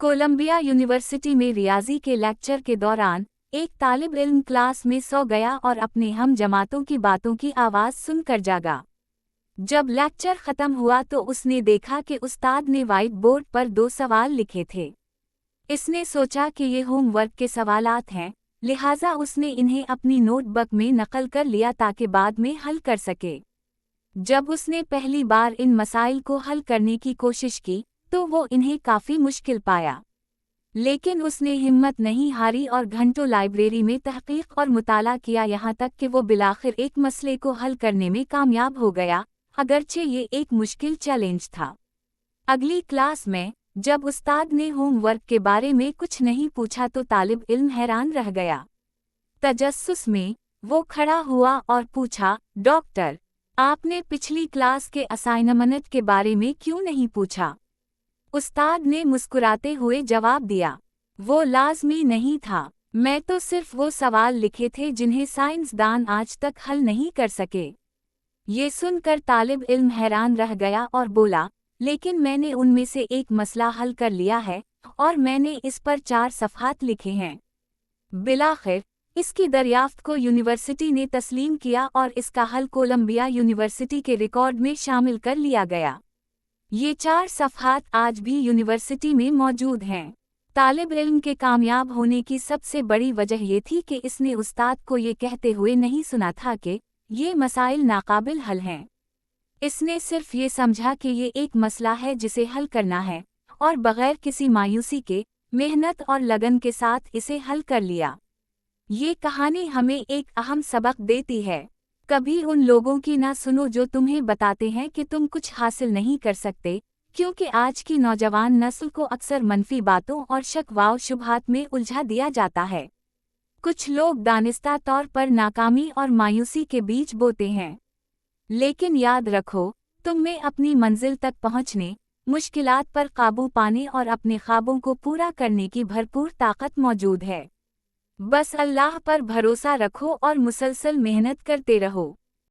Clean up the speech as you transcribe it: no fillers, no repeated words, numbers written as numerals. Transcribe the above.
Colombia university में रियाजी के lecture के दौरान एक तालिब इल्म क्लास में सो गया और अपने हम जमातों की बातों की आवाज़ सुनकर जागा। जब लेक्चर ख़त्म हुआ तो उसने देखा कि उस्ताद ने व्हाइट बोर्ड पर 2 सवाल लिखे थे। इसने सोचा कि ये होमवर्क के सवालात हैं, लिहाजा उसने इन्हें अपनी नोटबुक में नकल कर लिया ताकि बाद में हल कर सके। जब उसने पहली बार इन मसाइल को हल करने की कोशिश की तो वो इन्हें काफ़ी मुश्किल पाया, लेकिन उसने हिम्मत नहीं हारी और घंटों लाइब्रेरी में तहक़ीक़ और मुताला किया, यहाँ तक कि वो बिलाखिर एक मसले को हल करने में कामयाब हो गया, अगरचे ये एक मुश्किल चैलेंज था। अगली क्लास में जब उस्ताद ने होमवर्क के बारे में कुछ नहीं पूछा तो तालिब इल्म हैरान रह गया। तजस्सुस में वो खड़ा हुआ और पूछा, डॉक्टर, आपने पिछली क्लास के असाइनमेंट के बारे में क्यों नहीं पूछा? उस्ताद ने मुस्कुराते हुए जवाब दिया, वो लाज़मी नहीं था, मैं तो सिर्फ वो सवाल लिखे थे जिन्हें साइंसदान आज तक हल नहीं कर सके। ये सुनकर तालिब इल्म हैरान रह गया और बोला, लेकिन मैंने उनमें से एक मसला हल कर लिया है और मैंने इस पर 4 सफ़हात लिखे हैं। बिलाखिर इसकी दरियाफ्त को यूनिवर्सिटी ने तस्लीम किया और इसका हल कोलंबिया यूनिवर्सिटी के रिकॉर्ड में शामिल कर लिया गया। ये 4 सफ़हात आज भी यूनिवर्सिटी में मौजूद हैं। तालिब इल्म के कामयाब होने की सबसे बड़ी वजह ये थी कि इसने उस्ताद को ये कहते हुए नहीं सुना था कि ये मसाइल नाकाबिल हल हैं। इसने सिर्फ ये समझा कि ये एक मसला है जिसे हल करना है और बग़ैर किसी मायूसी के मेहनत और लगन के साथ इसे हल कर लिया। ये कहानी हमें एक अहम सबक देती है, कभी उन लोगों की ना सुनो जो तुम्हें बताते हैं कि तुम कुछ हासिल नहीं कर सकते, क्योंकि आज की नौजवान नस्ल को अक्सर मनफी बातों और शक व शुबहात में उलझा दिया जाता है। कुछ लोग दानिस्ता तौर पर नाकामी और मायूसी के बीज बोते हैं, लेकिन याद रखो, तुम में अपनी मंजिल तक पहुंचने, मुश्किलात पर काबू पाने और अपने ख्वाबों को पूरा करने की भरपूर ताकत मौजूद है। बस अल्लाह पर भरोसा रखो और मुसलसल मेहनत करते रहो।